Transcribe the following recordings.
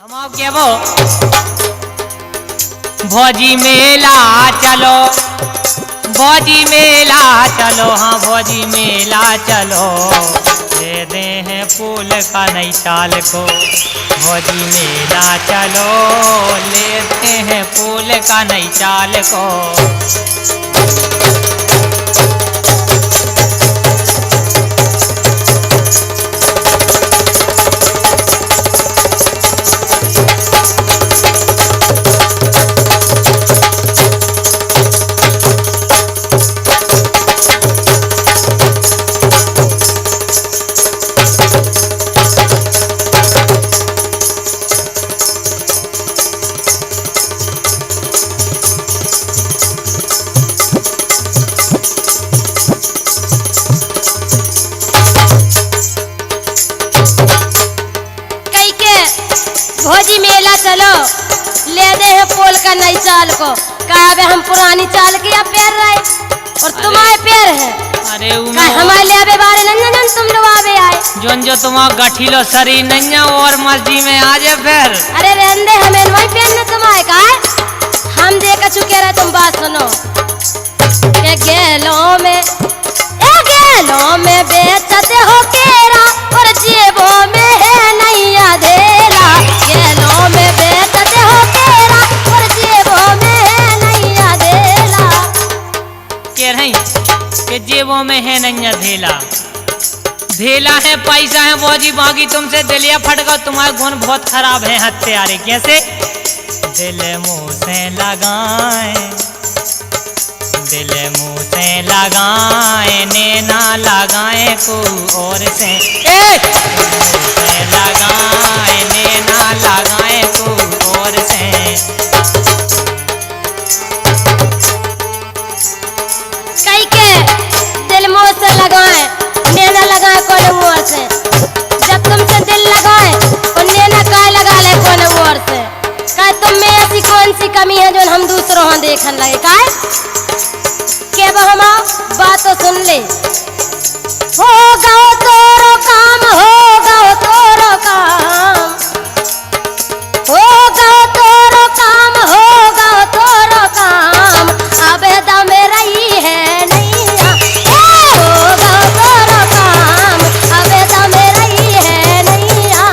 हम क्या वो भौजी मेला चलो, भौजी मेला चलो, हाँ भौजी मेला चलो, दे दे हैं फूल का नई चाल को। भौजी मेला चलो, लेते हैं फूल का नई चाल को। भौजी मेला चलो, ले दे है पोल का नई चाल को। कहा हम पुरानी चाल के या पैर रहे और तुम्हारे पैर है। अरे हमारे ले आवे बारे नन्या तुम लोग आवे आए जोन जो तुम्हारा गठीलो सरी नन्या और मस्जिद में आ जाए फिर। अरे रहने हमें वही पैर न तुम्हारे का हम देखा चुके रहे। तुम बात सुनो के गेलों में बेचते हो केरा और जेबों में है नैया धेला। गेलों में बेचते हो केरा और जेबों में है नैया धेला। कह रही कि जेबों में है नैया धेला, धेला है पैसा है भौजी बागी तुमसे दिलिया फट गया। तुम्हारे गुण बहुत खराब है हत्यारे। कैसे दिल मुँह से लगाए, दिल मुँह से लगाए, नैना लगाए को और से लगाए, नैना लगाए को और से। कई के दिल मुँह से लगाए, नैना लगाए कोने मुँह से। जब तुमसे दिल लगाए और नैना काय लगा ले कोने मुँह से। काय तुम में ऐसी कौन सी कमी है जो हम दूसरों हां देखन लगे। काय के हम बात तो सुन ले। होगा तोरो काम, होगा तोरो काम, होगा तोरो काम, होगा तोरो काम। अब दम रही है नैया, होगा तोरो काम, अब दम रही है नैया।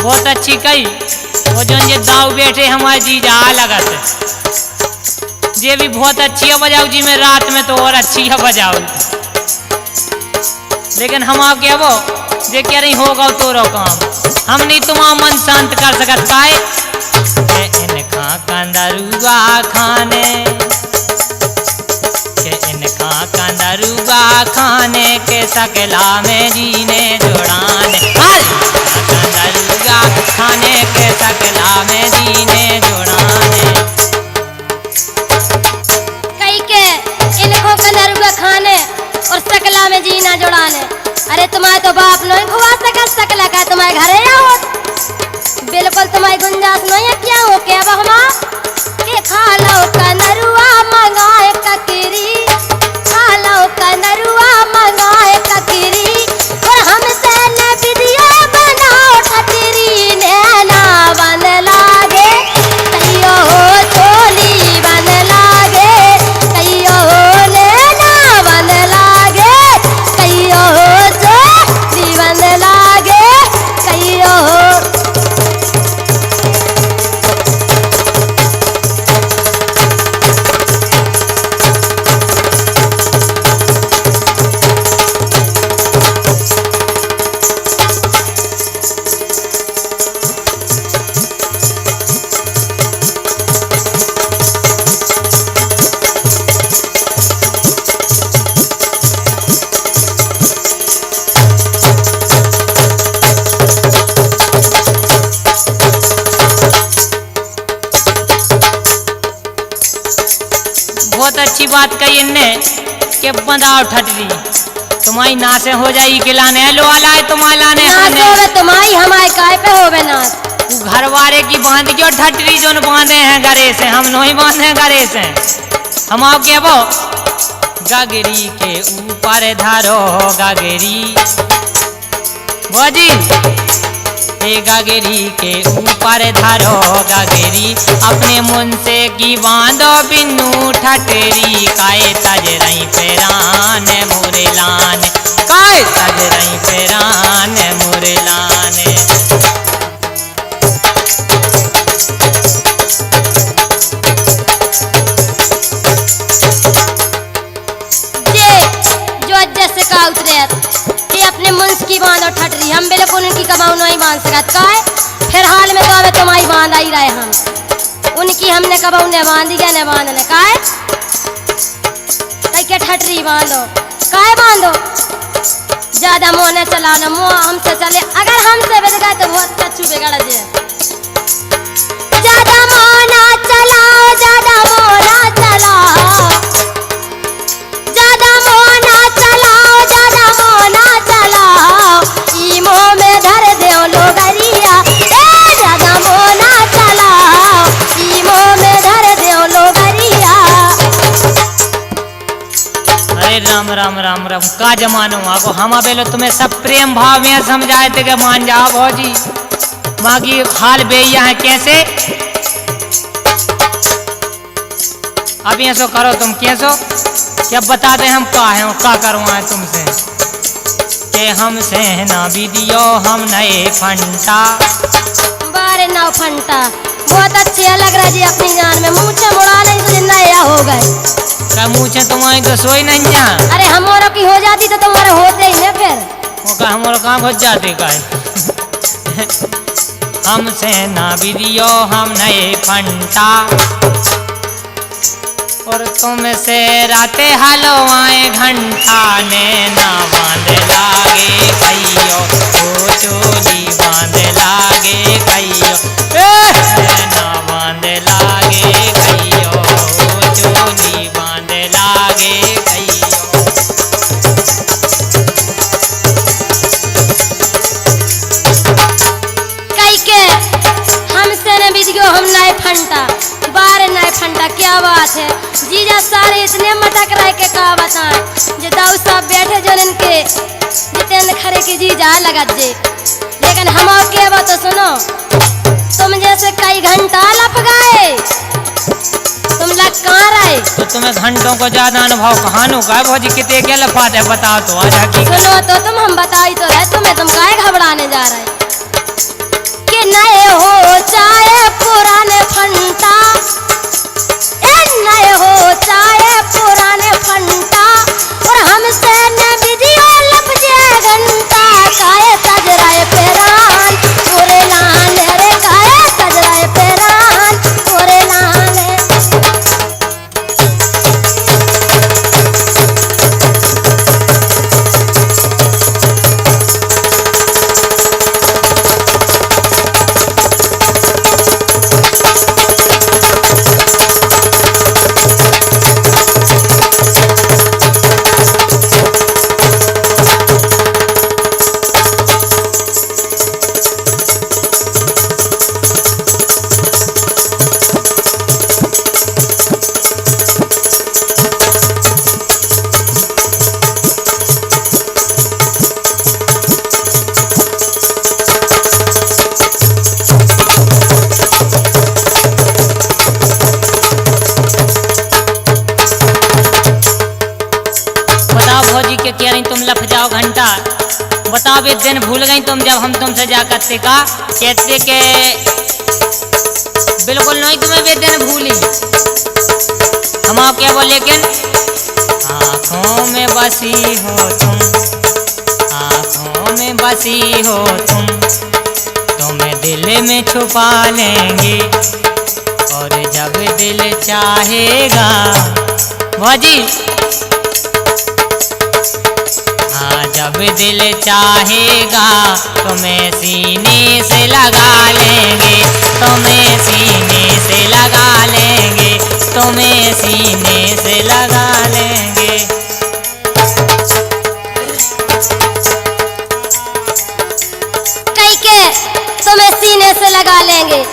बहुत अच्छी कही। वो जो ये दाऊ बैठे हमारे जीजा लगत ये भी बहुत अच्छी है बजाऊ जी में रात में तो और अच्छी है बजाऊ। लेकिन हम आप क्या वो जे कह रही होगा तोरो काम, हम नहीं तुम्हारा मन शांत कर सकत। पाए इनका कंदरुआ खाने के, इनका कंदरुआ खाने के सकला में जीने जुड़ाने। कंदरुआ खाने के सकला में जीने जुड़ाने। कई के इनको कंदरुआ खाने और सकला में जीना जुड़ाने। अरे तुम्हारे तो बाप नहीं खुआ सकत सकला का तुम्हारे घरे आओ। बिल्कुल तुम्हारी गुंजाइश नहीं है। क्या हो क्या बहमा के खा लो कंदरुआ मंगाए ककरी, खा लो कंदरुआ मंगाए ककरी। और हमसे न वीडियो बनाओ ठकरी, नैना बन लागे कहियो हो चोली बन लागे, कहियो हो नैना बन लागे, कहियो हो चोली बन लागे, कहियो हो। बहुत अच्छी बात कही इनने कि बंदाव ठटरी तुम्हारी नासे हो जाई के लाने लो आलाए तुम्हारे लाने नाच हमने होवे तुम्हारी हमारे काय पे होवे नाच। तू घर वाले की बांध क्यों ठटरी जोन बांधे हैं गरे से हम नहीं बांधे हैं गरे से हम आओ क्या वो गगरी के ऊपर धारो गगरी बाजी हे गगरी के ऊपर धारो गगरी अपने मुन से की बांधो बिन्नू ठटरी काए तज रही पेरान मोरे लान काए तज रही पेरान मोरे लान। जैसे का उतरे कि अपने मुंस की बांध और ठटरी हम बिल्कुल उनकी कमाऊ नहीं बांध सकत का है। फिर हाल में तो हमें तुम्हारी बांध आई रहे हम उनकी हमने कबाऊ ने बांधी क्या ने बांधने का है के ठटरी बांधो काय बांधो ज्यादा मुँह न चलाना मुँह हमसे चले अगर हमसे बिगड़ गए तो बहुत कच्चू बिगड़ जाए। ज्यादा मुँह ना चलाओ ज्यादा मुँह ना चलाओ ज्यादा मुँह ना चलाओ ज्यादा मुँह ना चलाओ ई मुँह में धर दो लोगरिया ए ज्यादा मुँह ना चलाओ ई मुँह में धर दो लोगरिया। अरे राम राम राम राम का जमानो आगो हम बेलो तुम्हें सब प्रेम भाव में समझाए थे कि मान जाओ भौजी मागी हाल बेया है कैसे अब ये सो करो तुम कैसो क्या बता दे हम का है का करवाए तुमसे के हमसे ना विदियो हम नए फंटा बारे ना फंटा बहुत अच्छे लग रहा जी अपनी जान में मुँह मुड़ा नहीं तो नया हो गए क्या मुँह तुम्हारी तो सोई नहीं है। अरे हमारा की हो जाती तो तुम्हारे होते ही ना फिर वो का हमारा काम हो जाते का हमसे ना विदियो हम नए फंटा और तुमसे राते हलवाए घंटा ने ना बांध लागे कहियो ओ चोली बांध लागे कहियो ना बांध लागे कहियो ओ चोली बांध लागे कहियो। कई के हमसे न बिजगो हम नए फंटा बारे नए फंटा क्या बात है जीजा सारे इतने मटक रहे के का बताएं जो दाऊ साहब बैठे जो इनके जितेंद्र खरे की जीजा लगत जे लेकिन हम के बात तो सुनो तुम जैसे कई घंटा लप गए तुम लग कहाँ रहे तो तुम्हें घंटों को ज्यादा अनुभव कहानों का है भौजी कितने क्या लफाते है बताओ तो आज हकीकत सुनो तो तुम हम बताई तो रहे तुम्हें तुम काहे घबराने जा रहे कि नए हो चाहे पुराने फंटा नए हो चाहे पुराने फंटा और हमसे न विधियो लपजे घंटा काहे तजराए पेरान पूरे लान रे काहे तजराए पेरान पूरे लान। कह रही तुम लफ जाओ घंटा बताओ एक दिन भूल गई तुम जब हम तुमसे जा करते का कहते के बिल्कुल नहीं तुम्हें वे दिन भूली हम आप क्या बोले लेकिन आँखों में बसी हो तुम आँखों में बसी हो तुम तुम्हें दिल में छुपा लेंगे और जब दिल चाहेगा भाजी जब दिल चाहेगा तुम्हें सीने से लगा लेंगे तुम्हें सीने से लगा लेंगे तुम्हें सीने से लगा लेंगे। लगा लेंगे।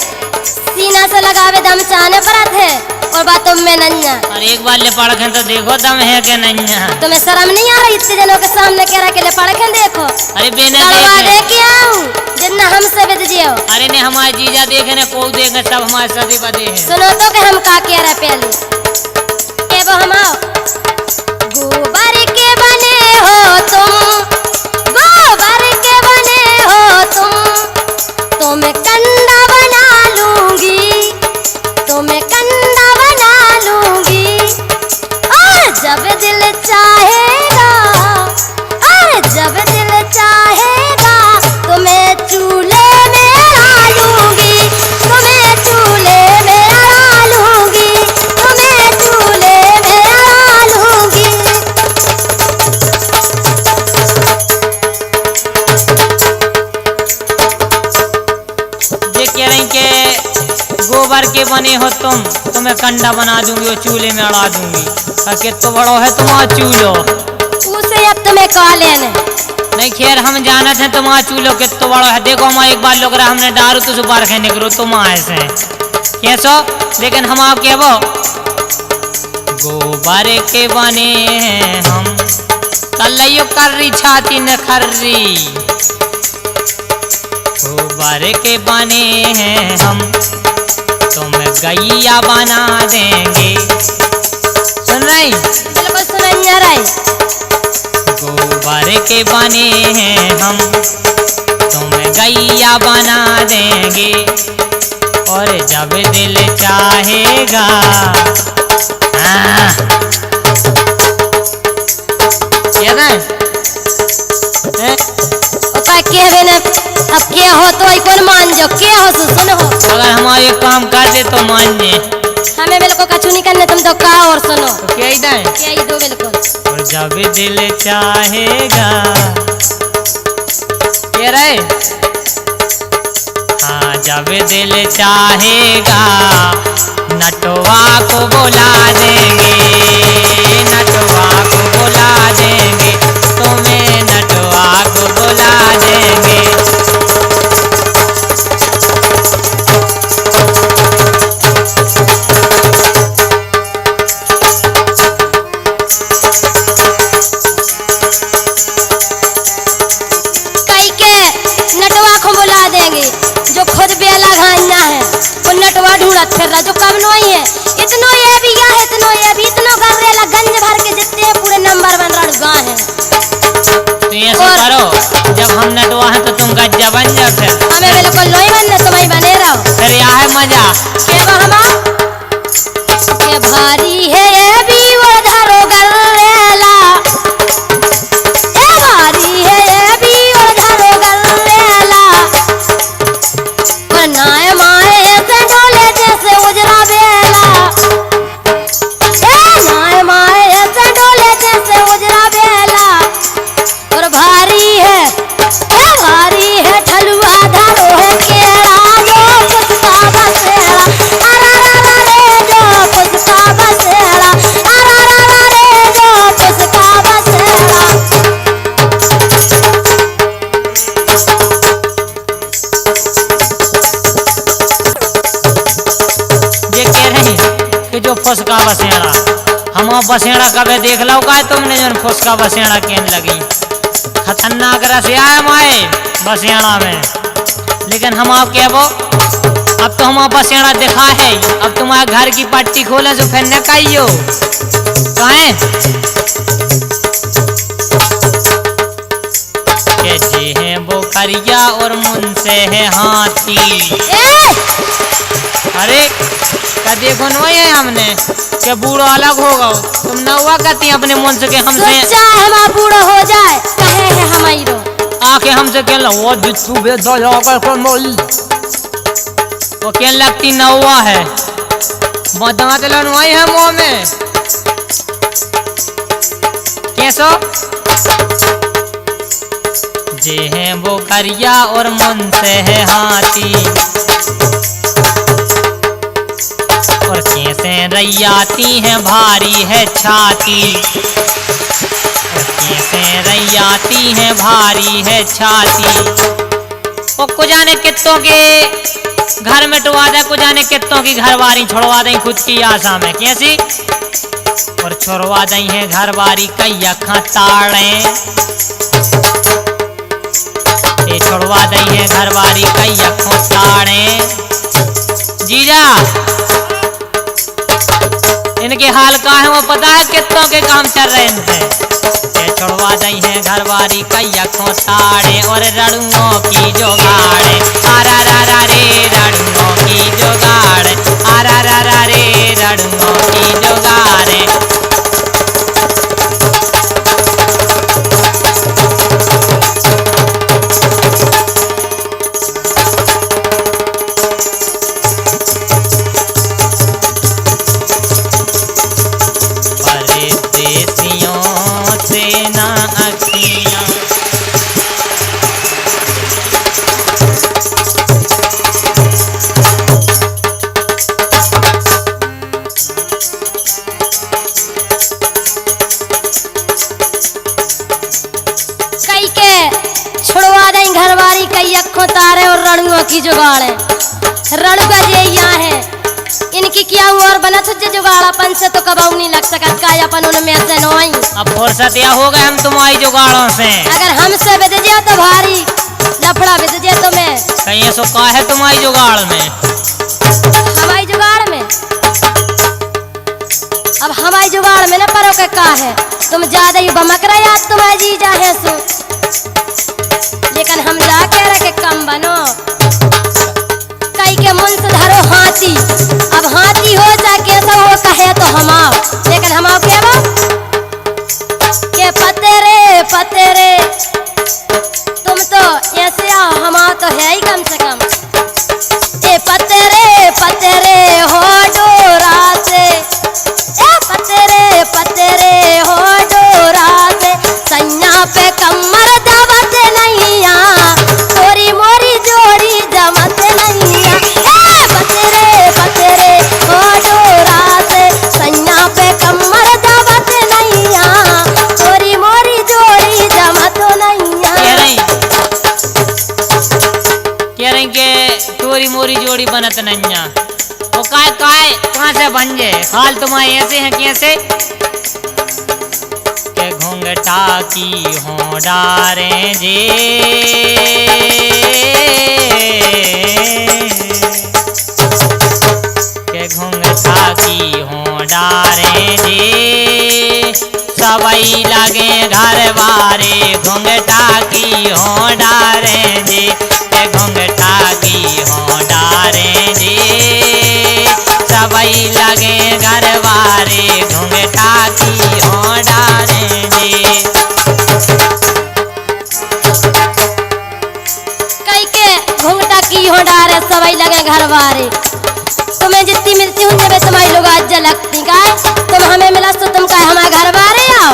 सीना से लगावे दम चाने परत है और बातों में नन्या। और एक बार ले पढ़ तो देखो दम है के नहीं है। तुम्हें शर्म नहीं आ रही इतने जनों के सामने कह रहा के ले पढ़ के देखो। अरे बेने करवा दे देखे के आऊं जितना हमसे बिद जियो। अरे ने हमारे जीजा देखे ने को देखे सब हमारे सदी बदे हैं। सुनो तो कि हम का कह रहे पहले के वो हम आओ। गोबर के बने हो तुम, गोबर के बने हो तुम्हें कंधा बना लूंगी, तुम्हें कंधा बना लूंगी। और जब दिल चाहेगा, और जब दिल चाहेगा तुम्हें चूल्हे में अड़ा लूंगी, तुम्हें चूल्हे में अड़ा लूंगी, तुम्हें चूल्हे में अड़ा लूंगी। ये कह रही के गोबर के बने हो तुम्हें कंडा बना दूंगी और चूल्हे में अड़ा दूंगी। कि तो बड़ो है तुम्हारा चूल्हो। उसे अब तुम्हें कहा लेने नहीं खैर हम जानत हैं तुम्हारा चूल्हो के तो बड़ो है। देखो हम एक बार लोग रहा हमने दारू तो सुबार खाने करो तुम ऐसे कैसो। लेकिन हम आप क्या वो गोबर के बने हैं हम कल्लइयो कर रही छाती न खर्री। गोबर के बने हैं हम तुम गैया बना देंगे। सुन रही बिल्कुल सुन रही। गोबर के बने हैं हम तुम गैया बना देंगे और जब दिल चाहेगा। के बिना अब के हो तो कौन मान जो के हो सुनो। अगर हमारे एक काम कर दे तो मान ले। हमें बिल्कुल कछु नहीं करने तुम तो का और सुनो। तो क्या ही दें? क्या ही दो बिल्कुल। और जब दिल चाहेगा कह रहे हाँ जब दिल चाहेगा नटवा को बुला देंगे, नटवा को बुला देंगे, तुम्हें नटवा को बुला देंगे। कई के नटवा को बुला देंगे जो खुद बेला घाना है वो नटवा ढूंढत फिर रहा जो कब नहीं है। इतनो ये भी या है इतनो ये भी इतनो कर रेला गंज भर के जितने पूरे नंबर बन रड़गा है। तो ऐसा करो जब हम नटवा हैं तो तुम गज्जा बन जाओ। फिर हमें बिल्कुल नहीं बनने तुम्हें बने रहो। फिर यह है मजा के बहमा के भारी है ये भी वो धरो गल्लेला, ये भारी है ये भी वो धरो गल्लेला। नाय माए ऐसे डोले जैसे उजरा बेला, नाय माए ऐसे डोले जैसे उजरा बेला। और भारी है ठलुआ धरो है केरा जो पुष्पा बसेरा। अरा रा रे जो पुष्पा बसेरा, अरा रा रे जो पुष्पा बसेरा। ये कह रही कि जो फुसका बसेड़ा हम बसेड़ा कभी देख लो का तुमने जो फुसका बसेड़ा केन लगी खतरनाक रस आया माए बसेड़ा में। लेकिन हम आप क्या वो अब तो हम बसेड़ा दिखा है। अब तुम्हारे घर की पट्टी खोले तो फिर न कहियो कहें के जी है वो करिया और मुन से है हाथी। अरे क्या देखो नहीं है हमने के बूढ़ो अलग होगा तुम न हुआ कहती अपने मन से के हमसे सोचा है हम बूढ़ो हो जाए कहे है हमारो आके हमसे कहला वो जितू बे दो जाकर को मोल वो कहने लगती न हुआ है दांत लनवाई है मुंह में कैसो जे है वो करिया और मन से है हाथी और कैसे रैयाती है भारी है छाती और कैसे रैयाती है भारी है छाती और को जाने कितों के घर मिटवा दे, को जाने कितों की घरवारी छोड़वा दें खुद की आशा में कैसी, और छोड़वा दें है घरवारी कई अखा ताड़े, ये छोड़वा दें है घरवारी कई अखों ताड़े। जीजा इनके हाल का है वो पता है कितों के काम चल रहे इनसे, ये छोड़वा दें है घरवारी कई अखों ताड़े, और रड़ुओं की जोगाड़े, आरा रा रा रे रड़ुओं की जोगाड़े, आरा रा रा रे रड़ुओं की जोगाड़े। परदेसियों से ना अखियां कई के छुड़वा दें घरवारी कई अखों तारे, और रणुओं की जुगाड़ रणु का जे यहाँ है इनकी क्या हुआ और बना तुझे जुगाड़ अपन से तो कबाऊ नहीं लग सकत का अपन उनमें से नोई। अब फुर्सत या हो गए हम तुम्हारी जुगाड़ों से, अगर हमसे बिद जाए तो भारी लफड़ा बिद जाए तो मैं कहीं ऐसा का है तुम्हारी जुगाड़ में, हमारी जुगाड़ में। अब हमारी जुगाड़ में न परो के का है, तुम ज्यादा ही बमक रहे याद तुम्हारे जी जाहे सो, लेकिन हम जाके रखे कम बनो। कई के मुंह से धरो हाथी, अब हाथी हो चाहे कैसा हो कहे तो हमाओ, लेकिन हमाओ क्या बा के पते रे तुम तो ऐसे आओ, हमाओ तो है ही कम से कम। ए पते रे हो डोरा से, ए पते रे हो डोरा से, सैया पे कमर दबत नहीं आ, तोरी मोरी जोड़ी जमत नहीं आ। ए पते रे हो डोरा से, सैया पे कमर दबत नहीं आ, तोरी मोरी जोड़ी जमत नहीं आ। कह रही के तोरी मोरी जोड़ी बनत नहीं आ, वो काय कहाँ से बन जाए, हाल तुम्हारे ऐसे हैं कैसे के घूंघटा की हो डारे जे, के घूंघटा की हो डारे जे, सबई लगे घर बारे घूंघटा की हो डारे जे, के घूंघटा की हो डारे जे, सबई लगे घर बारे घूंघटा की हो डारे जे। कई के घूंघटा की हो डारे सबई लगे घर बारे, तुम्हें जितनी मिलती हूँ जब तुम्हारी लोग आज लगती का, तुम हमें मिला तो तुम कहे हमारे घर बारे आओ।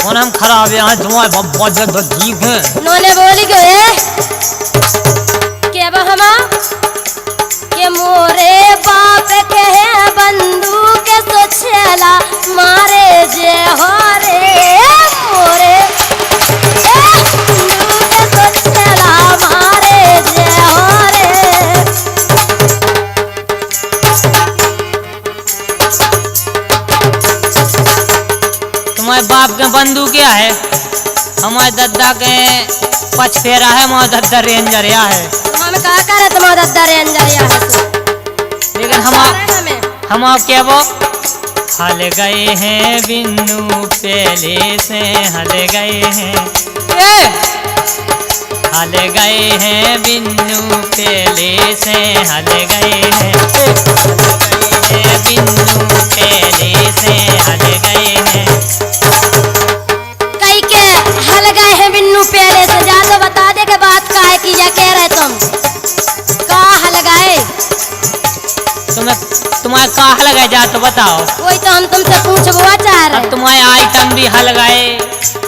कौन हम खराब है तुम्हारे बहुत ठीक है, नोने बोली गए के हमा के मोरे बाप के है बंदूक सो छेला मारे जे हो रे, मोरे बंदूक सो छेला मारे जे हो रे। तुम्हारे बाप के बंदूक क्या है, हमारे दद्दा के पच फेरा है, हमारा दद्दा रेंजर या है, हम कहा करे तुम्हारा दद्दा रेंजर या है, लेकिन हम क्या वो हल गए हैं बिन्नू पहले से, हल गए हैं हल गए हैं बिन्नू पहले से, हल गए हैं बिन्नू पहले से, हल गए हैं। कई के हल गए हैं बिन्नू पहले से, जा तो बता दे के बात का है कि या कह रहे तुम का हल गए, तुम्हारे का हल गए जा तो बताओ, वही तो हम तुमसे पूछबो चाह रहे। अब तुम्हारे आइटम भी हल गए,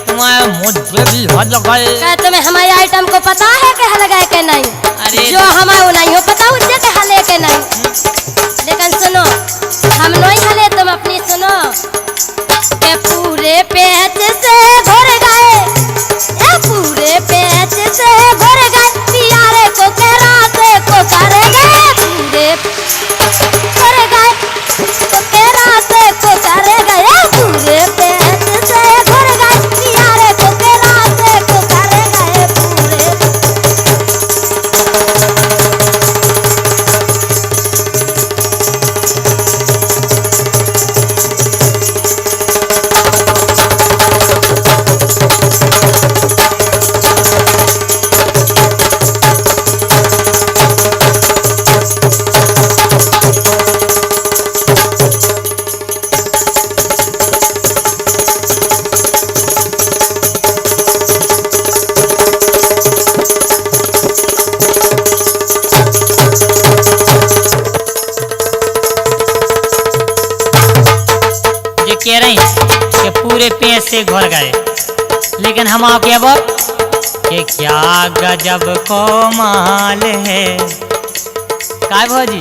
तुम्हारे मुझे भी हल गए, क्या तुम्हें हमारे आइटम को पता है कि हल गए के नहीं? अरे जो हमें वो नहीं हो पता उससे के हले के नहीं, लेकिन सुनो हम नहीं हले, तुम अपनी सुनो के पूरे पेट से भर गए, पूरे पेट से भर गए, पियारे को कह रही कि पूरे पेट से घुर गए, लेकिन हम आओ क्या वो कि क्या गजब को माल है, काय भौजी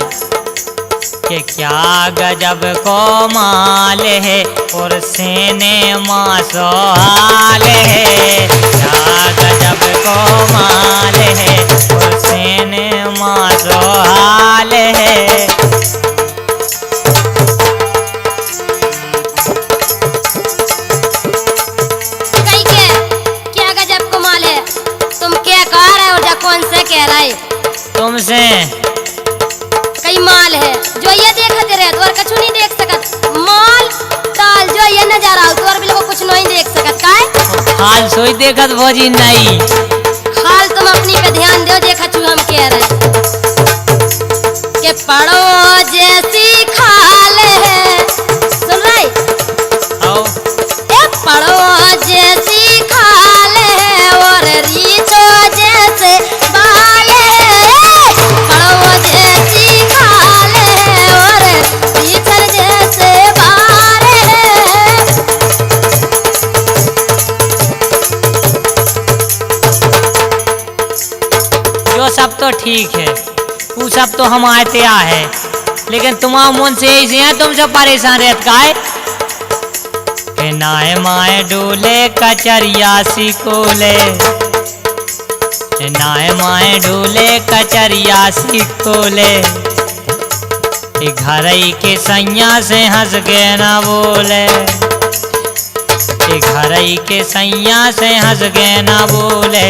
कि क्या गजब को माल है और सीने मासो हाल है, क्या गजब को माल है और सीने मासो हाल है। कहीं के क्या गजब कमाल है, तुम क्या कह रहे हो, कौन से कह रहे तुमसे कई माल है जो ये देखते रहे तो और कछु नहीं देख सकत, माल ताल जो ये नजारा हो तो और बिल्कुल कुछ नहीं देख सकत, काहे हाल सोई देखत भौजी नहीं, हाल तुम अपनी पे ध्यान दो, देखा छु हम कह रहे के पढ़ो जैसी खाल है, सुन रहे आओ ए पढ़ो जैसी खाल है और रीछो जैसे बाल है, पढ़ो जैसी खाल है और रीछन जैसे बाल है। जो सब तो ठीक है, वो सब तो हम आते आ है, लेकिन तुम्हारा मन से ऐसे है, तुमसे परेशान रहत का है कि नाए माए डोले कचरिया सिकोले, नाए माए डोले कचरिया सिकोले, घरई के सैया से हंस के ना बोले, घरई के सैया से हंस के ना बोले,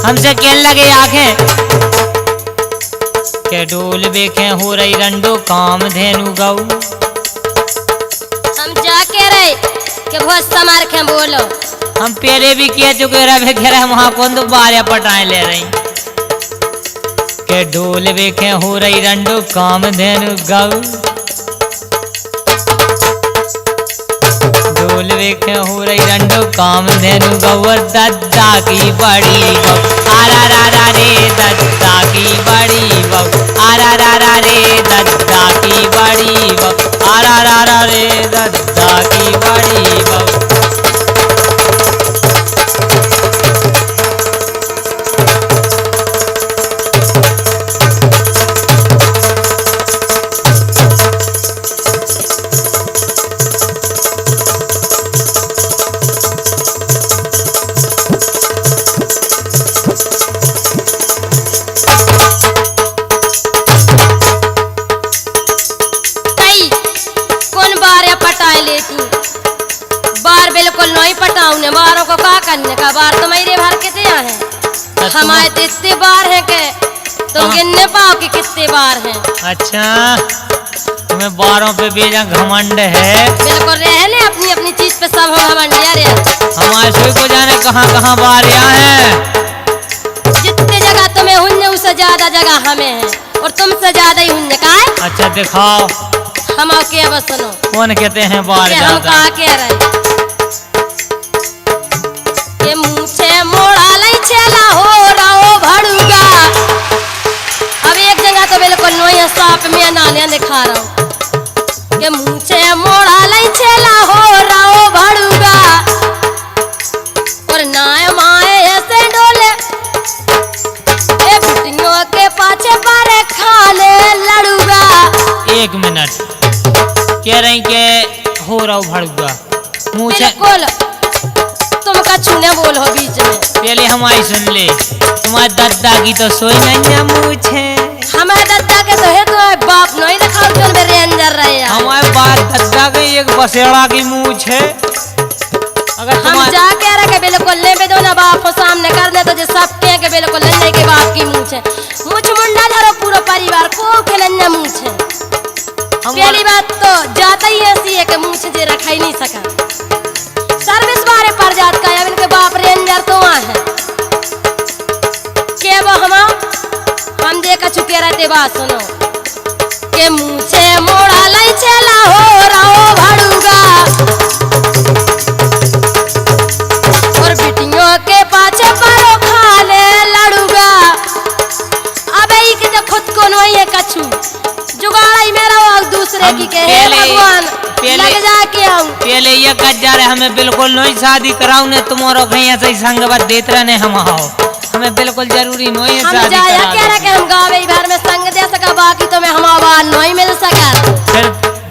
हमसे कहने लगे आंखें के डोल बेखे हो रही रंडो काम धेनु गऊ, हम जाके रहे के बहुत समार के बोलो, हम पहले भी कह चुके रहे घेरा वहां कौन तो बारिया पटाए ले रही के डोल बेखे हो रही रंडो काम धेनु गऊ, डोल बेखे हो रही रंडो काम धेनु गऊ और दद्दा की बड़ी बहू, आरा रा रा रे दद्दा की बड़ी बहू, आरा रा रा रे दद्दा की बड़ी बहू, आरा रा रा रे दद्दा की बड़ी बहू। बार बिल्कुल नहीं पटाऊने, बारों को का करने का, बार तो मेरे भर कितने हैं, हमारे तो इतने बार हैं के तुम गिनने पाओ कि कितने बार हैं। अच्छा तुम्हें बारों पे बेजा घमंड है, बिल्कुल रहने अपनी अपनी चीज पे सब हम घमंडिया रे, हमारे सुई को जाने कहाँ कहाँ बारियां हैं, जितने जगह तुम्हें हुन्ने उससे ज्यादा जगह हमें है और तुमसे ज्यादा ही हुन्ने का है। अच्छा दिखाओ हम आओ के बस सुनो कौन कहते हैं बार हम ज्यादा, कहा कह रहे ये मुझे मोड़ा लाई चला हो रहो भड़ूगा, अब एक जगह तो बिल्कुल नोया साफ में नालियां दिखा रहा हूँ कि मुझे मोड़ा लाई चला हो रहो भड़ूगा और नाय माए ऐसे डोले ए बुटियों के पाछे बारे खाने लड़ूगा। एक मिनट कह रही के हो रहा भड़ुआ मुँह से बिल्कुल तुम का छूने बोल हो बीच में, पहले हमारी सुन ले, तुम्हारे दद्दा की तो सोई नहीं है मुझे, हमारे दद्दा के तो है तुम्हारे बाप नहीं रखा जो मेरे अंदर रहे हैं। हमारे बाप दद्दा के एक बसेड़ा की मुँह है, अगर हम जा कह रहे के बिल्कुल ले पे दो ना बाप को सामने कर दे तो जो सब के बिल्कुल लन्ने के बाप की मुँह है, मुझ मुंडा धरो पूरा परिवार को खिलन्ने मुँह है। पहली बात तो जाता ही ऐसी है कि मुँह से जे रखा ही नहीं सका, सर्विस बारे पर जात का अब इनके बाप रेंजर तो वहाँ है के वो हम देखा चुके रहते, बात सुनो के मुझे मोड़ा लाई चला हो रहो भड़ूगा और बिटियों के पाछे परो खाने लड़ूगा। अब ही कि तो खुद को नहीं है कछु जुगाड़ा ही मेरा और दूसरे की के हे भगवान लग जा के आऊं पहले ये कह जा रहे हमें बिल्कुल नहीं शादी कराऊ ने तुम्हारो कहीं ऐसे ही संगत देते रहने हम आओ हमें बिल्कुल जरूरी नहीं है हम शादी जाया करा कह रहे कि हम गावे भर में संग दे सका बाकी तो में हम आवाज नहीं मिल सका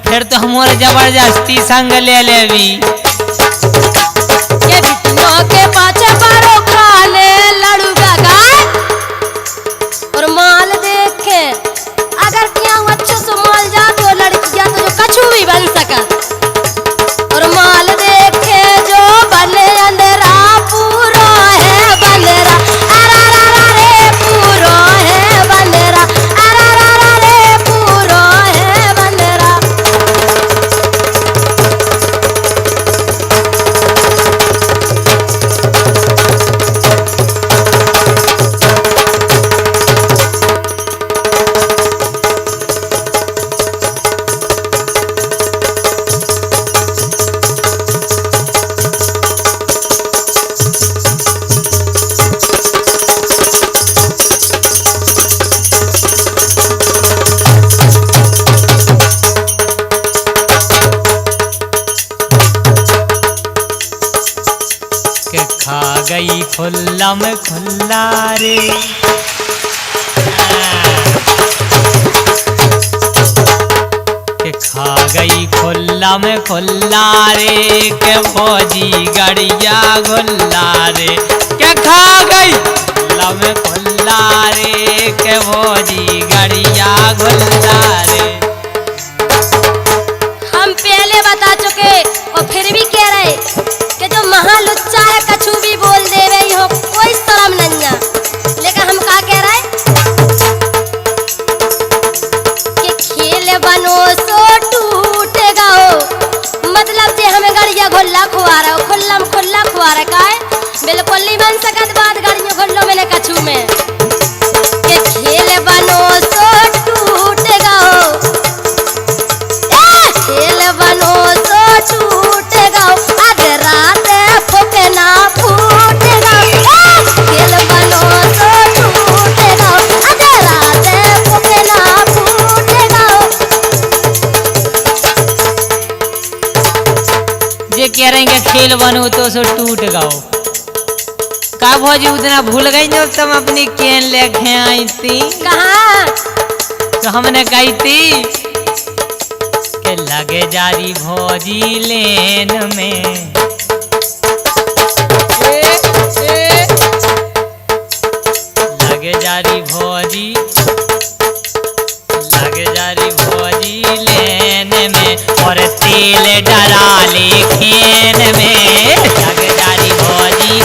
फिर तो हमारे जबरदस्ती संग ले लेवी ये बिटियों के पाछे पारो खाले लड़ूगा गाय और माल देखे अगर क्या अच्छे से माल जा तो लड़कियां तो जो कछु भी बन सका और माल देखे जो बने अंधेरा पूरा है बंदेरा अरा रे पूरा है बंदेरा अरा रे पूरा है बंदेरा के खा गई खुल्ला में खुल्ला रे के खा गई खुल्ला में खुल्ला रे के फौजी गड़िया गुल्ला रे के खा गई खुल्ला में खुल्ला रे के फौजी गड़िया गुल्ला रे हम पहले बता चुके और फिर भी कह रहे कि जो महालुच्चा है कछु भी बोल दे रही हो कोई शर्म नहीं है लेकिन हम का कह रहे कि खेल बनो सो टूटेगा हो मतलब जे हमें गड़िया घोल्ला खुआ रहा हो खुल्ला खुआ रहा का है बिल्कुल नहीं बन सकत बात गड़िया घोल्लो मैंने कछु में कि खेल बनो सो टूटेगा हो खेल बनो सो टूटेगा आज रात फुकना फूटेगा खेल बनो सो टूटेगा आज रात फुकना फूटेगा जे कह रहे हैं कि खेल बनो तो सो टूट गाओ का भौजी उतना भूल गई जब तुम अपनी केन लेके आई थी कहाँ तो हमने कही थी के लगे जारी भौजी लेन में लगे जारी भौजी लेन में और तेल डरा ले खेन में लगे जारी भौजी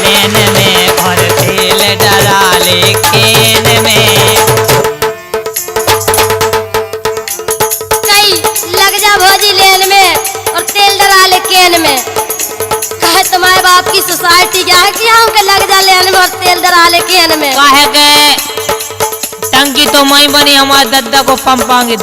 लेन में और तेल डरा ले खेन में लग जा भौजी लेन में और तेल डरा ले केन में कहे तुम्हारे बाप की सोसाइटी क्या है कि हम के लग जा लेन में और तेल डरा ले केन में काहे गए टंकी तो मई बनी हमारे दद्दा को पंपांगे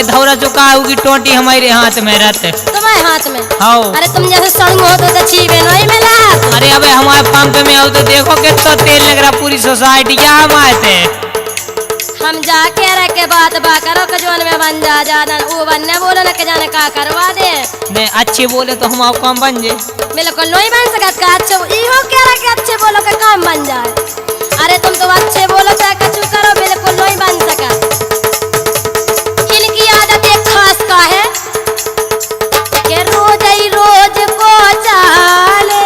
धौरा चुका होगी टोटी हमारे हाथ में रहते तुम्हारे हाथ में हाँ अरे तुम जैसे सड़ू हो तो छीबे नहीं मिला अरे अबे हमारे पंप में आओ तो देखो कि तो तेल लग रहा पूरी सोसाइटी क्या हमारे थे हम जाके रह के बात बा करो के जोन में बन जा जाना वो बनने बोले ना के जाने का करवा दे नहीं अच्छे बोले तो हम आप काम बन जाए बिल्कुल नहीं बन सकत का अच्छे इहो कह रहा के अच्छे बोलो के काम बन जाए अरे तुम तो अच्छे बोलो चाहे कछु करो बिल्कुल नहीं बन सकत इनकी आदत एक खास का है कि रोज ही रोज को चाले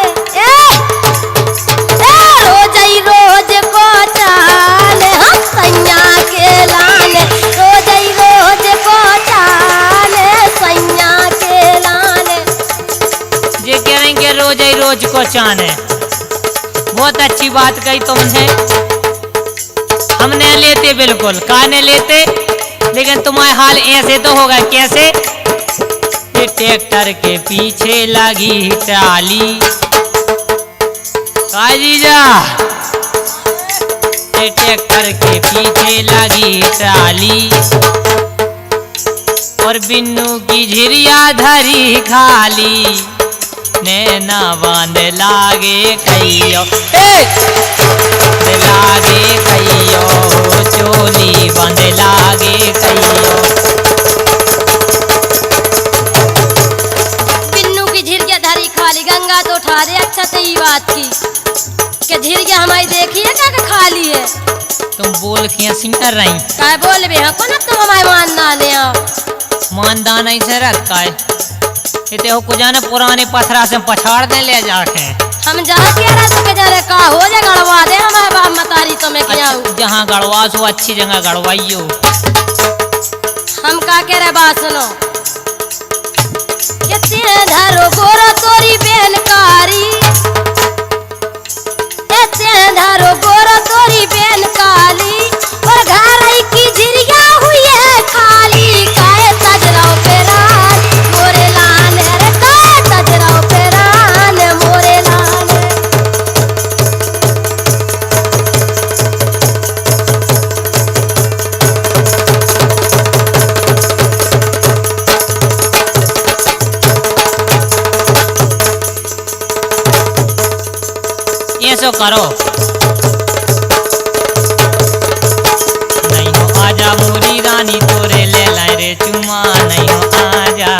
रोज को चाले हम सैया के लाने रोज को चाले सैया के लाने ये कह रहे हैं कि रोज को चाने बहुत अच्छी बात कही तुमने हमने लेते बिल्कुल काने लेते लेकिन तुम्हारे हाल ऐसे तो होगा कैसे ये ट्रैक्टर के पीछे लगी ट्राली जीजा ये ट्रैक्टर के पीछे लगी ट्राली और बिन्नू की झिरिया धरी खाली नैना बांध लागे कहियो लागे कहियो चोली बांध लागे कहियो के हमारी देखिए क्या खाली है। तुम बोल के सिंगर रही काय बोल बे को ना तुम हमारे मानदान है मानदान ऐसे रखा है ये हो कुछ जाने पुराने पथरा से पछाड़ दे ले जाके हम जहाँ के रहा तो के जाने का हो जाए गड़वा दे हमारे बाप मतारी तो मैं क्या हूँ जहाँ गड़वा सो अच्छी जगह गड़वाइयो। हम का कह रहे बात सुनो कितने धरो गोरा तोरी बेनकारी कितने धरो गोरा तोरी बेनकाली और घर आई की झिरिया हुई है खाली काहे तजराओ पे रान मोरे लान रे काहे तजराओ पे रान मोरे लान ऐसो करो नहीं हो आजा मोरी रानी तोरे ले लाए रे चुमा नहीं हो आजा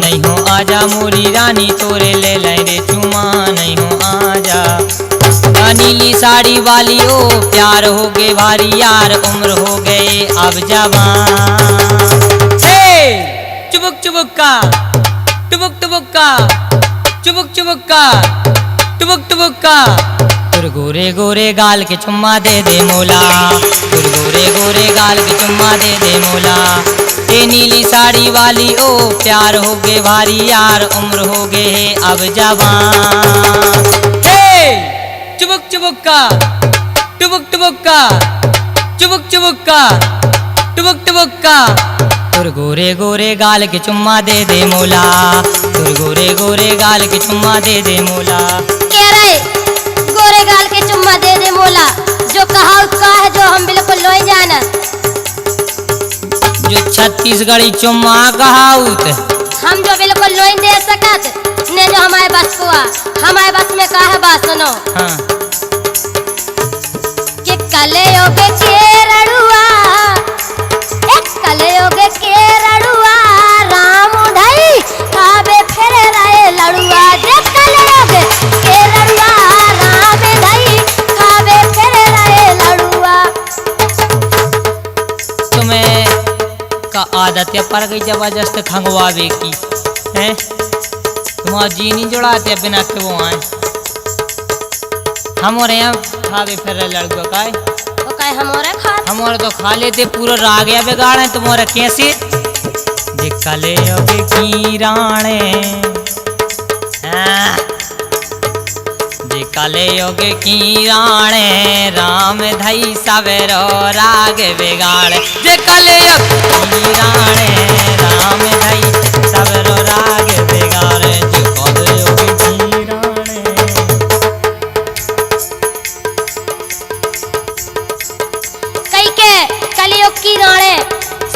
नहीं हो आजा मोरी रानी तोरे ले लाए रे चुमा नहीं हो आजा नीली साड़ी वाली ओ प्यार हो गए भारी यार उम्र हो गए अब जवान चुबुक चुबुक का टुबुक टुबुक का चुबुक चुबुक का टुबुक टुबुक का तुर गोरे गोरे गाल के चुम्मा दे दे मोला तुर गोरे गोरे गाल के चुम्मा दे दे मोला ये नीली साड़ी वाली ओ प्यार हो गए भारी यार उम्र हो गए है अब जवान चुबुक चुबुक का टुबुक टुबुक का चुबुक चुबुक का टुबुक टुबुक का तुर गोरे गोरे गाल के चुम्मा दे दे मोला तुर गोरे गोरे गाल के चुम्मा दे दे मोला कह रहे गोरे गाल के चुम्मा दे दे मोला जो कहा उसका है जो हम बिल्कुल लोई जाना जो छत्तीसगढ़ी चुम्मा कहाउत हम जो बिल्कुल लोई दे सकत ने जो हमारे बस को हमारे बस में का है बात सुनो हाँ कि कलयोगे के रड़ुआ एक कलयोगे के रड़ुआ राम उठाई खाबे फिर रहे लड़ुआ जे कलयोगे के रड़ुआ राम उठाई खाबे फिर रहे लड़ुआ। तुम्हें का आदत है पर गई जबरदस्त खंगवावे की है तुम्हारा जी नहीं जुड़ाते बिना के वो आए हमारे यहाँ खावे फिर लड़का काय तो काय हमारे खा हमारे तो खा लेते पूरा राग या बिगाड़े तुम्हारा कैसे दिखले की राणे दिखले योगे की राणे राम धई सवेरो राग बिगाड़े दिखले की राणे राम धई सवेरो राग बिगाड़े दिखले योगे की राणे कई के कलियुग की राणे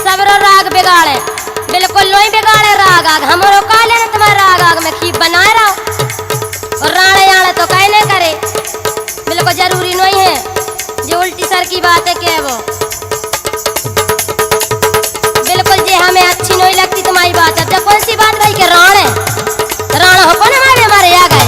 सबरो राग बिगाड़े बिल्कुल नहीं बिगाड़े राग आग हमरो का लेने तुम्हारे राग आग में खीप बनाए रहो और राणे आणे तो कहीं नहीं करे बिल्कुल जरूरी नहीं है जो उल्टी सर की बात है क्या वो बिल्कुल जे हमें अच्छी नहीं लगती तुम्हारी बात अब कौन सी बात भाई के राणे राणा हो कौन हमारे आ गए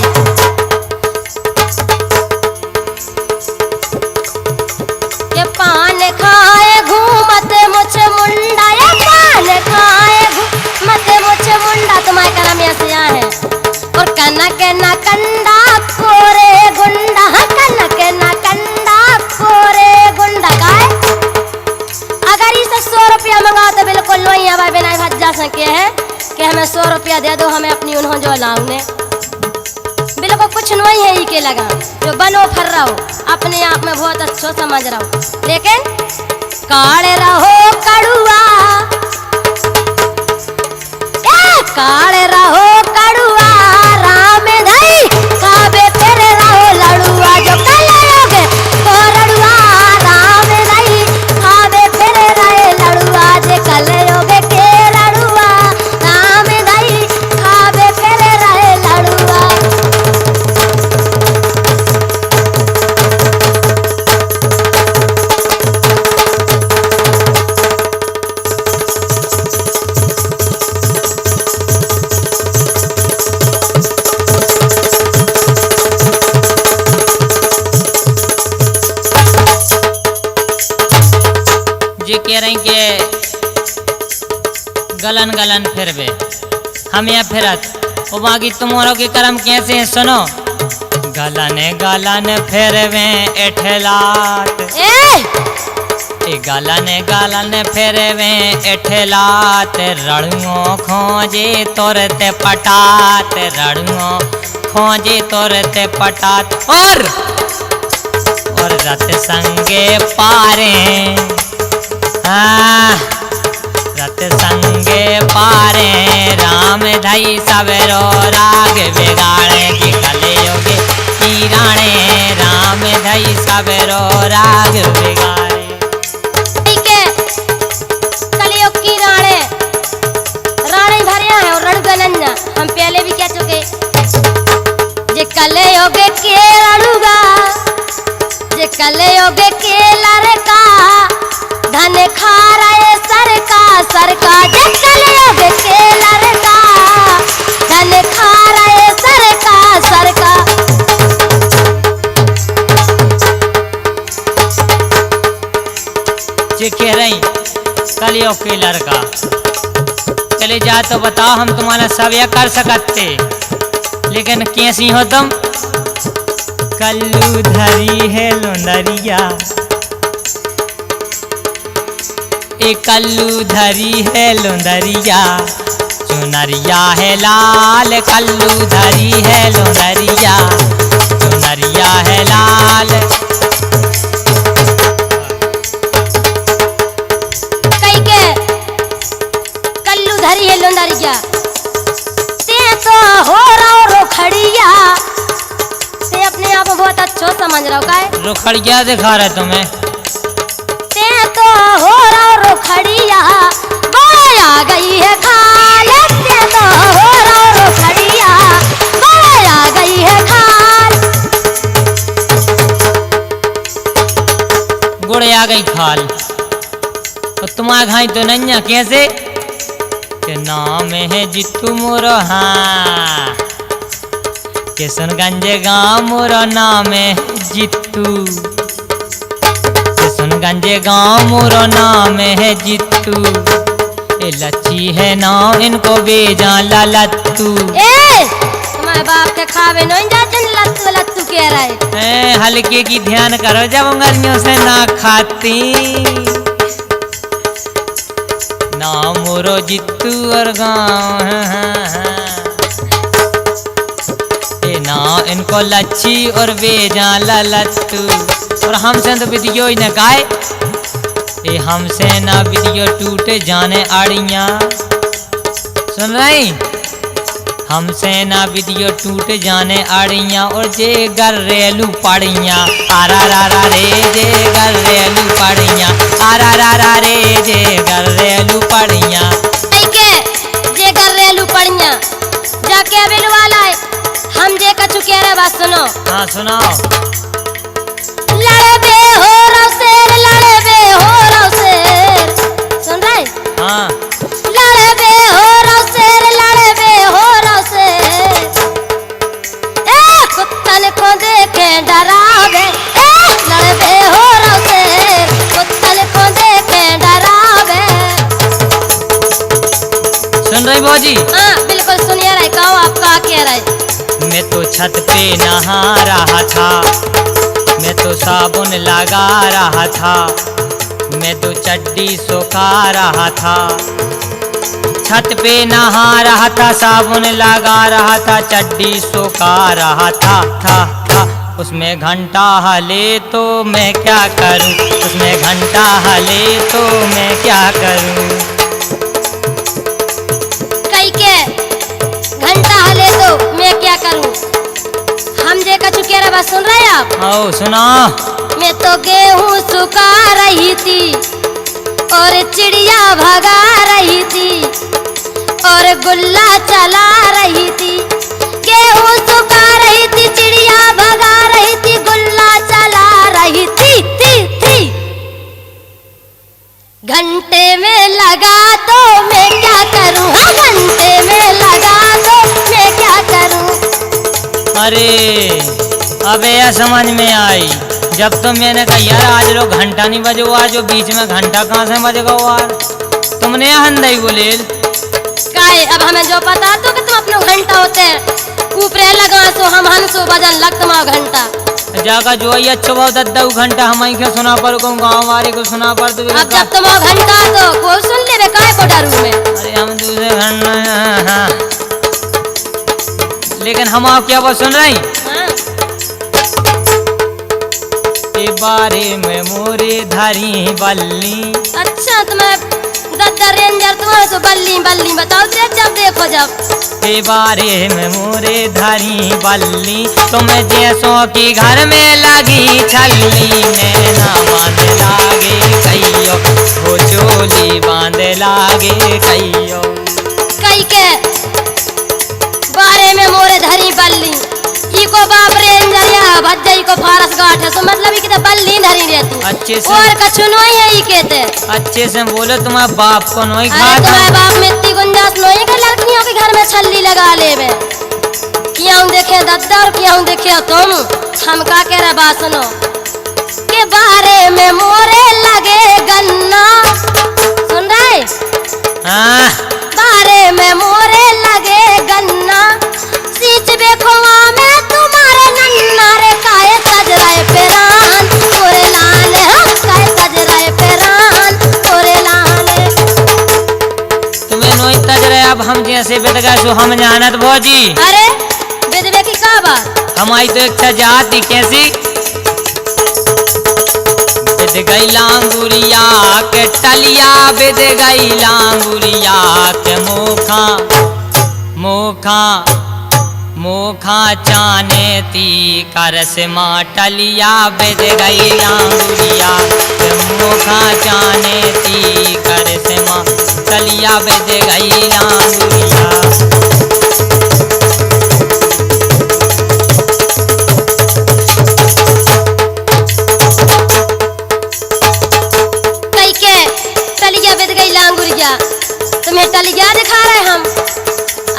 के पान खाए घूमत मुछ मुंडा या पान खाए घूमत मुछ मुंडा तुम्हारे करम ऐसे है और कनक न कंडा कोरे गुंडा कनक न कंडा कोरे गुंडा काय अगर इसे 100 रुपया मंगा तो बिल्कुल नहीं है भाई बिना भज जा सके है कि हमें 100 रुपया दे दो हमें अपनी उन्हों जो लाऊने बिल्कुल कुछ नहीं है ही के लगा जो बनो फर रहो अपने आप में बहुत अच्छा समझ रहो लेकिन काले रहो कड़ुआ काले रहो कड़ुआ राम धई खाबे फिर रहो लड़ुआ जो कलयोगे तो रड़ुआ राम धई खाबे फिर रहे लड़ुआ जे कलयोगे के लड़ुआ राम धई खाबे फिर रहे लड़ुआ। जे कह रही के गलन गलन फिरबे हम यहाँ फिरत वो बाकी तुम्हारों के कर्म कैसे हैं सुनो। गलन गलन फिरवे एठलात ए गलन गलन फिरवे एठलात रड़ुओं खोजे तोरते पटात रड़ुओं खोजे तोरते पटात और रत संगे पारे रत संगे पारे राम धई सवेरो राग बिगाड़े की कलयुगे कीराणे राम धई सवेरो राग बिगाड़े। ठीक है कलयुग की राणे राणे भरिया है और रणुगा नन्या हम पहले भी कह चुके जे कलयुग के रणुगा जे कलयुग के लड़का धन खा रहे सरका जे कलयुग के लड़का धन खा रहे सरका जे कह रही कलयुग के लड़का चले जा तो बताओ हम तुम्हारा सब यह कर सकते लेकिन कैसी हो तुम। कल्लू धरी है लोंदरिया ए कल्लू धरी है लोंदरिया चुनरिया है लाल कल्लू धरी है लोंदरिया चुनरिया है लाल। कई के कल्लू धरी है लोंदरिया ते तो हो रहा रोखड़िया ते अपने आप बहुत अच्छा समझ रहा का है रुखड़िया दिखा रहे तुम्हें ते तो हो रहा रोखड़िया आ गई है खाल ते तो हो रहा रोखड़िया आ गई है खाल गुड़ आ गई खाल तो तुम्हारा घाई तो नैया कैसे के नाम है जितू मोरो हाँ किशनगंज गाँव मोरो नाम है जितू किशनगंज गाँव मोरो नाम है जितू ए लच्छी है नाम इनको बेजा लत्तू ए तुम्हारे बाप के खावे नहीं जाचन लत्तू लत्तू कह रहा है हल्के की ध्यान करो जब उंगलियों से ना खाती नाम मोरो जितू और गाँव ना इनको लच्छी और बेजा लत्तू और हमसे तो विधियो ही न गाए ए हमसे ना विधियो टूट जाने आड़ियाँ सुन रही हमसे ना विधियो टूट जाने आड़ियाँ और जे घरेलू पड़ियाँ आरा रा रा रे जे घरेलू पड़ियाँ आरा रा रा रे जे घरेलू पड़ियाँ जे घरेलू पड़ियाँ जाके अबेल वाला है हम जे कछु कह रहे बात सुनो। हाँ सुनाओ। लड़बे हो रहा शेर लड़बे हो रहा शेर सुन रहे हाँ लड़बे हो रहा शेर लड़बे हो रहा शेर कुत्तन को देखे डरावे लड़बे हो रहा शेर कुत्तन को देखे डरावे। सुन रही भौजी हाँ बिल्कुल सुनिए रहे कहो आप क्या कह रहे। मैं तो छत पे नहा रहा था मैं तो साबुन लगा रहा था मैं तो चड्डी सुखा रहा था छत पे नहा रहा था साबुन लगा रहा था चड्डी सुखा रहा था उसमें घंटा हले तो मैं क्या करूं उसमें घंटा हले तो मैं क्या करूं। कई के घंटा हले तो मैं क्या करूं हम जे का चुके रहा बात सुन रहे आप। आओ सुना। मैं तो गेहूं सुखा रही थी और चिड़िया भगा रही थी और गुल्ला चला रही थी गेहूं सुखा रही थी चिड़िया भगा रही थी गुल्ला चला रही थी घंटे में लगा तो मैं क्या करूं घंटे में लगा तो मैं क्या करूं। अरे अब यह समझ में आई जब तो मैंने कहा यार आज लो घंटा नहीं बजे हुआ, जो बीच में घंटा कहाँ से बजेगा यार, तुमने हंदई बोले काहे अब हमें जो पता तो कि तुम अपनो घंटा होते ऊपरे लगा सो हम हंसो बजन लगत मा घंटा जाकर जो ये अच्छा बहुत दद्दा घंटा हम क्या सुना पर को गाँव वाले को सुना पर तो अब जब तुम घंटा तो को सुन ले काहे को डरू में। अरे हम दूसरे घंटा हाँ। लेकिन हम आप क्या वो सुन रही हाँ। के बारे में मोरे धारी बल्ली। अच्छा तुम्हें दद्दा रेंजर तुम्हारे तो बल्ली बल्ली बताओ जब देखो जब के बारे में मोरे धारी बल्ली, तुम जैसों की घर में लगी छल्ली, नैना बांध लागे कहियो वो चोली बांध लागे कहियो। कई के बारे में मोरे धरी बल्ली इको बाप रेंजर या भज्जई को फारस गाठ है तो मतलब कि बल्ली धरी रहती अच्छे से और कछु नहीं है ई कहते अच्छे से बोलो, तुम्हारे बाप को नहीं अरे खाता तुम्हारे बाप में इतनी गुंजाइश नहीं के लड़कियों के घर में छल्ली लगा लेवे क्यों देखे दद्दा और क्यों देखे तुम हम का कह रहे बात सुनो के बारे में मोरे लगे गन्ना सुन रहे हाँ। बारे में मोरे लगे गन्ना सींच बेखुआ में तुम्हारे नन्ना रे काहे सजराए पेरान तोरे लाने हम काहे सजराए पेरान तोरे लाने। तुम्हें नो इतना जरा अब हम जैसे बेदगा सो हम जानत भौजी। अरे बेदबे की का बात हमारी तो एक जाति कैसी बेद गई लांगुरिया के टलिया, बेद गई लांगुरिया के मोखा मोखा मोखा चाने ती कर से माँ टलिया, बेद गई लांगुरिया के मोखा चाने ती कर से माँ टलिया, बेद गई लांगुरिया। तुम्हें टलिया दिखा रहे हम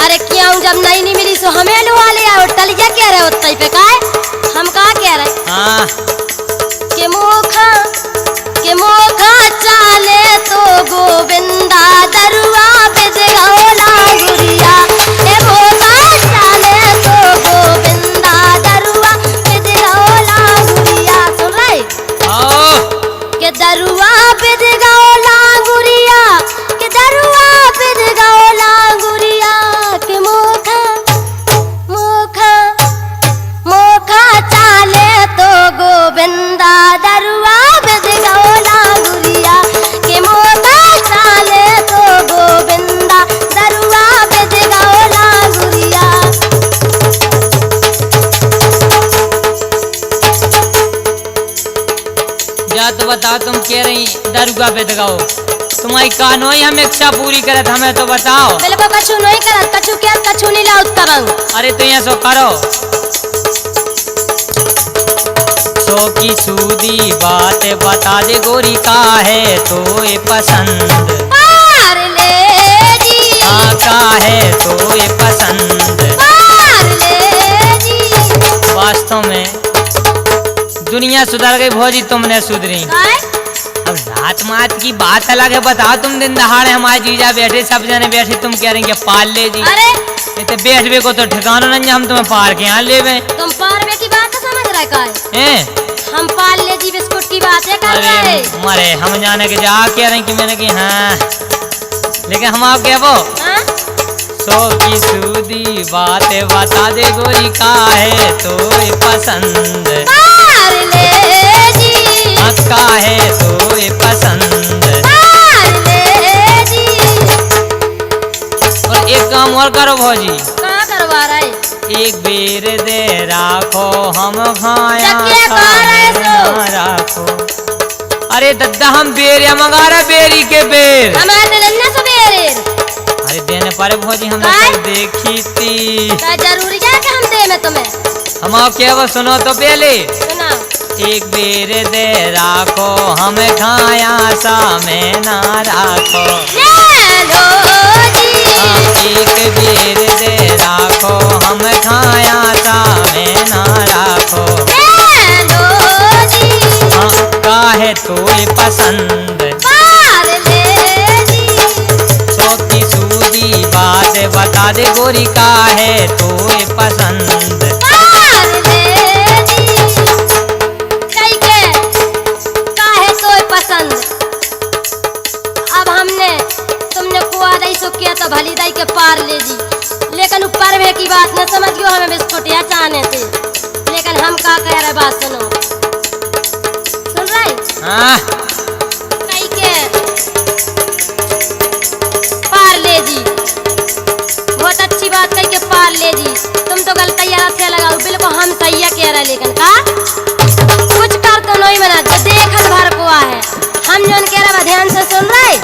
अरे क्यों जब नई नहीं मिली सो हमें लुआ ले आओ टलिया कह रहे हो पे का हम का कह रहे हाँ। के मोखा चाले तो गोविंदा दरुआ बिद गौला गुरिया ए मोखा चाले तो गोविंदा दरुआ बिद गौला गुरिया सुन रहे के दरुआ बिद गौला गुरिया के दरुआ बिद गौला गुरिया के मोखा मोखा मोखा चाले तो गोविंदा दरुआ बिद गौला गुरिया के मोखा चाले तो गोविंदा दरुआ बिद गौला गुरिया। जा तो बताओ तुम कह रही दरुआ पे दगाओ तुम्हारी कानोई हम इच्छा पूरी करत हमें तो बताओ। बिल्कुल कछु नहीं करत कछु क्या कछु नहीं लाउत करंग। अरे तो यहाँ सो करो सो की सूदी बात बता दे गोरी का है तो ये पसंद पार ले जी का है तो ये पसंद पार ले जी। वास्तव में दुनिया सुधर गई भौजी, तुमने सुधरी। अब रात मात की बात अलग है, बताओ तुम दिन दहाड़े हमारे जीजा बैठे सब जने बैठे तुम कह रहे पाल ले जी। अरे तो बैठवे को तो ठिकाना नहीं, हम तुम्हें पार के यहाँ ले तुम पारवे की बात समझ रहे का है? हम पाल ले जी बिस्कुट की बात है कर रहे मरे हम जाने के जा कह रहे कि मैंने की हाँ, लेकिन हम आप क्या वो सो की सूदी बात बता दे गोरी का है तो ये पसंद पार ले जी का है तो ये पसंद पार ले जी। और एक काम और करो भौजी कहाँ करवा रहे एक बेर दे राखो हम खाया चकिया कहाँ रहे सो? राखो। अरे दद्दा हम बेर या मंगा रहे बेरी के बेर हमारे नन्ना सवेरे अरे देने पर भौजी हम देखी थी क्या जरूरी है कि हम दे में तुम्हें हम आप क्या वो सुनो तो पहले सुना एक बेर दे राखो हम खाया सा में ना राखो ले लो जी एक बेर दे राखो हम खाया सा में ना राखो ले लो जी तोय पसंद। पार्ले जी सौ की सूदी बात बता दे गोरी का है तोय पसंद। पार्ले जी कई के काहे तोय पसंद। अब हमने तुमने कुआ दई सो किया तो भली दई के पार्ले जी, लेकिन ऊपर वे की बात न समझ गयो, हमें बिस्कुटिया चाहने थे, लेकिन हम का कह रहे बात सुनो। सुन रहे हाँ कई के पार्ले जी बहुत अच्छी बात कही के पार्ले जी, तुम तो गलत से लगाओ, बिल्कुल हम सही कह रहे, लेकिन का कुछ कर तो नहीं बना जो देखत भर कुआ है। हम जोन कह रहा ध्यान से सुन रहे,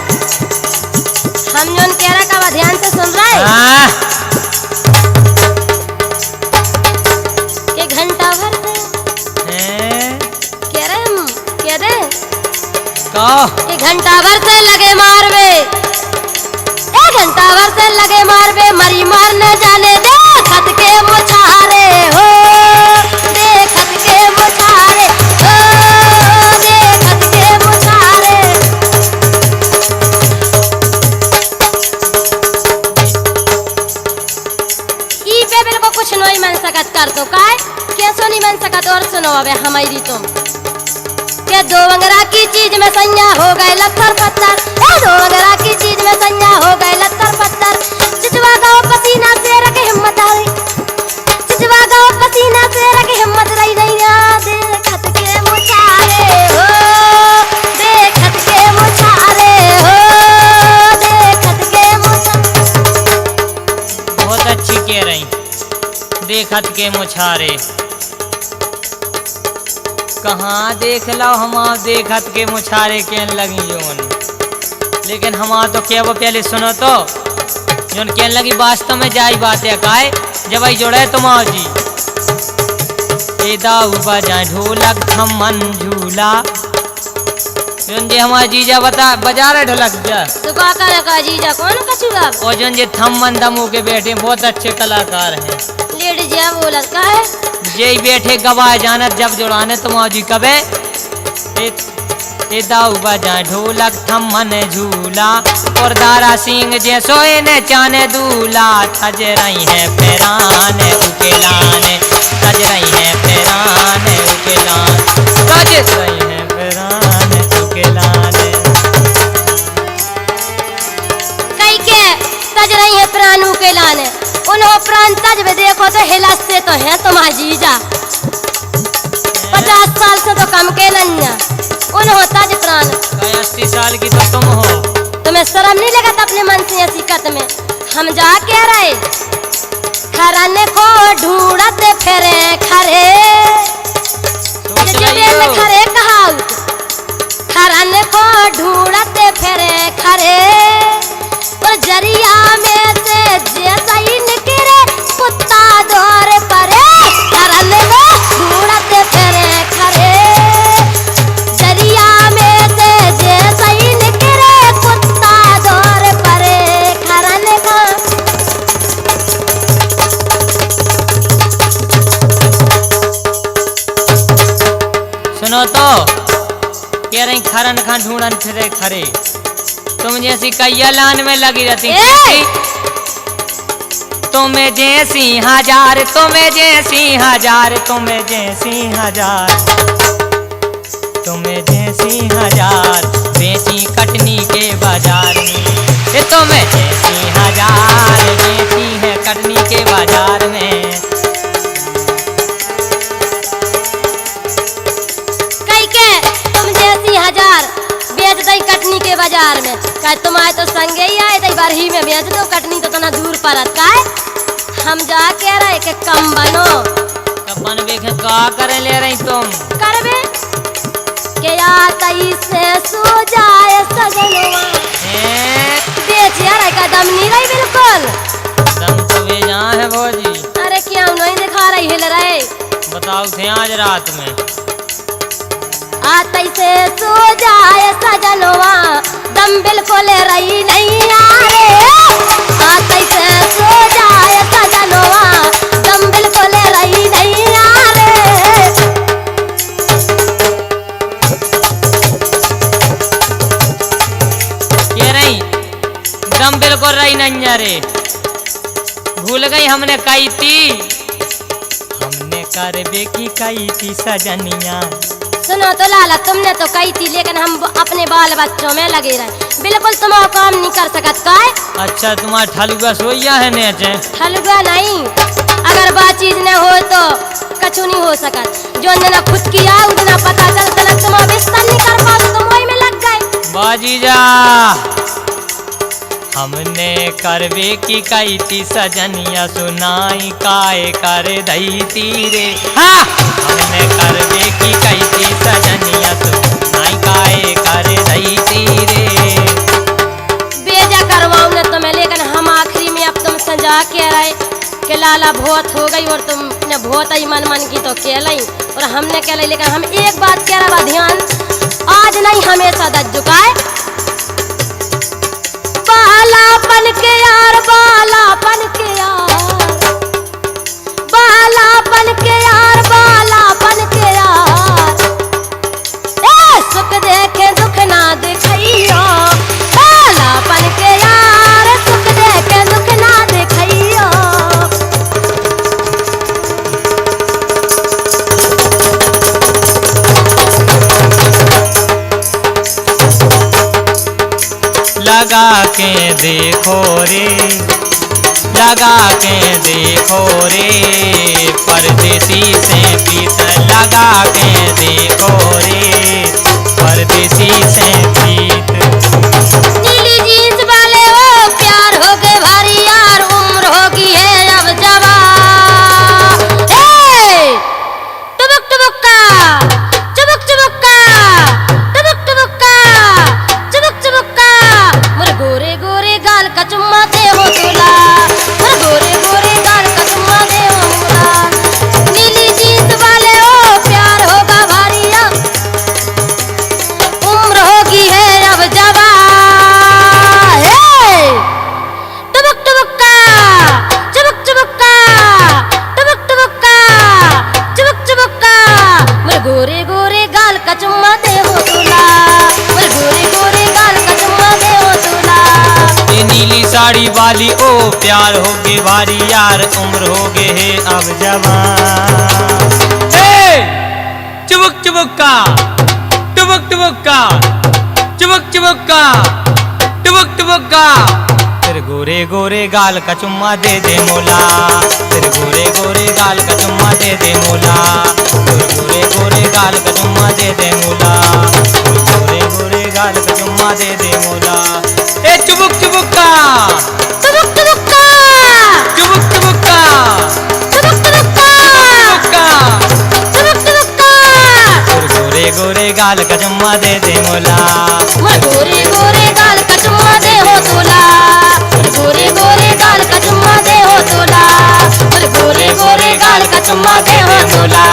हम जोन कह रहा का ध्यान से सुन रहे हाँ कि घंटा भर से हैं? कह रहे हम कह रहे कहो कि घंटा भर से लगे मारवे, एक घंटा भर से लगे मारवे, मरी मार न जाने दे खत के मुछारे हो, दे खत के मुछारे हो, दे खत के मुछारे। ई पे बिल्कुल कुछ नहीं मन सकत कर तो काय कैसो नहीं मन सकत। और सुनो अबे हमारी तुम के दो अंगरा की चीज में संज्ञा हो गए लत्थर पत्थर, ए दो अंगरा की चीज में संज्ञा हो गए लत्थर पत्थर। चिचवा गाओ पसीना से रखे हिम्मत आई, चिचवा गाओ पसीना से रखे हिम्मत रही नहीं आ, देखत के मुछारे हो, देखत के मुछारे हो, देखत के मुछारे। बहुत अच्छी कह रही, देखत के मुछारे। कहाँ देख लो हम देखत के मुछारे कहन लगी जोन, लेकिन हम तो क्या वो पहले सुनो तो जोन कहन लगी वास्तव में जाई बात है काय जब आई जोड़े तुम आओ जी। ए दाऊ बजा ढोलक थमन झूला, जोन जे हमारा जीजा बता बजा रहे ढोलक जा तो का करे का जीजा कौन कछुआ, और जोन जे थमन दमू के बैठे बहुत अच्छे कलाकार हैं। लेडी जी बोलत का है जे बैठे गवाह जानत जब जोड़ाने तुम आओ जी कबे। ए दाऊ बजा ढोलक थमन झूला, और दारा सिंह जैसो ने चाने दूला, थज रही है पैराने उकेलाने, थज रही है पैराने उकेलाने, थज रही है पैराने उकेलाने। कई के तज रही है प्राणों के लाने, उन्हों प्राण तज में देखो तो हिलस से तो है तुम्हारा जीजा, 50 साल से तो कम के नन्या, उन्हों तज प्राण। 80 साल की तो तुम हो, तुम्हें शर्म नहीं लगा अपने मन से ऐसी कत में। हम जा कह रहे खराने को ढूंढते फिरे खरे, सोच ये रही हो। खरे कहावत, खराने को ढूंढते फिरे खरे, और जरिया में से जैसा ही निकले कुत्ता दौर परे, खराने को ढूंढते फिरे खरे, जरिया में से जैसा ही निकले कुत्ता दौर परे, खराने का। सुनो तो कह रही खरन खान ढूंढन फिरे खरे, तुम जैसी कैया लान में लगी रहती ए! तुम्हें जैसी हजार, तुम्हें जैसी हजार, तुम्हें जैसी हजार, तुम्हें जैसी हजार, बेची कटनी के बाजार में। ये तुम्हें जैसी हजार बेची है कटनी के बाजार में। कई के तुम जैसी हजार बेच दई कटनी के बाजार में, कह तुम आए तो संगे ही आए दई बरही में बेच दो कटनी तो तना दूर पड़त का। हम जा कह रहे कि कम बनो, कपन बेखे का करे ले रही तुम करबे के आतई से सो जाए सजनवा, बेच यार का दम नहीं रही बिल्कुल, दम तो बेजा है भौजी। अरे क्या नहीं दिखा रही हिल रहे, बताओ थे आज रात में आतई से सो जाए सजनवा, दम बिल्कुल रही नहीं यारे, आतई से सो जाए सजनवा, दम बिल्कुल रही नहीं यारे। कर रही नैया रे, भूल गई हमने कही थी, हमने करबे की कही थी सजनिया। सुनो तो लाला, तुमने तो कही थी, लेकिन हम अपने बाल बच्चों में लगे रहे, बिल्कुल तुम काम नहीं कर सकत का है? अच्छा तुम्हारा ठलुआ सोइया है ने अचे? ठलुआ नहीं, अगर बात चीज न हो तो कछु नहीं हो सकत। जो न खुद किया उतना पता चलता ना, तुम बिस्तर नहीं कर पाओ, तुम वही में लग गए। बाजी जा, हमने करबे की कही थी सजनिया, सुनाई काए कर दई तीरे। हाँ, हमने करबे की कही थी सजनिया, सुनाई काए कर दई तीरे। बेजा करवाऊं न तुम्हें, लेकिन हम आखिरी में अब तुम सजा के रहे कि लाला बहुत हो गई, और तुमने बहुत ही मन की तो कहलाई और हमने कहलाई, लेकिन हम एक बात कह रहा ध्यान, आज नहीं हमेशा दज झुकाए। बालापन के यार, बालापन के यार, बालापन के यार, बालापन के यार, ए सुख देखे दुख ना दिखाइयो, बालापन के यार, सुख देखे दुख ना दिखाइयो। लगा के देखो रे, लगा के देखो रे, परदेसी से पीत, लगा के देखो रे, परदेसी से पीत। नीली जीन्स वाले वो प्यार हो गए भारी यार, उम्र होगी है अब जवान। टुबुक टुबुक्का, चुबुक चुबुक्का, टुबुक टुबुक्का, चुबुक चुबुक्का, मोर गोरे गोरे गाल का चुम्मा दे हो तोला, मोर गोरे गोरे गाल का चुम्मा दे हो तोला। नीली जीन्स वाले ओ प्यार होगा भारी यार, उम्र होगी है अब जवान। टुबुक टुबुक्का, चुबुक चुबुक्का, टुबुक टुबुक्का, चुबुक चुबुक्का, मोर गोरे गोरे गाल का चुम्मा दे हो तोला, मोर गोरे गोरे गाल का चुम्मा दे हो तोला। ये नीली साड़ी वाली ओ प्यार होगे भारी यार, उम्र होगे है अब जवान। चुबुक चुबुक्का, टुबुक टुबुक्का, चुबुक चुबुक्का, टुबुक टुबुक्का, तेरे गोरे गोरे गाल का चुम्मा दे दे मोला, तेरे गोरे गोरे गाल का चुम्मा दे दे मोला, तेरे गोरे गोरे गाल का चुम्मा दे दे मोला, तेरे गोरे गोरे गाल का चुम्मा दे दे मोला। ए चुबुक चुबुक्का, टुबुक टुबुक्का, चुबुक चुबुक्का, टुबुक टुबुक्का, चुबुक टुबुक टुबुक्का, तेरे गोरे गोरे गाल का चुम्मा दे दे मोला, मोर गोरे गोरे गाल का चुम्मा दे हो तोला, मोर गोरे गोरे गाल का चुम्मा दे हो तोला, मोर गोरे गोरे गाल का चुम्मा दे हो तोला।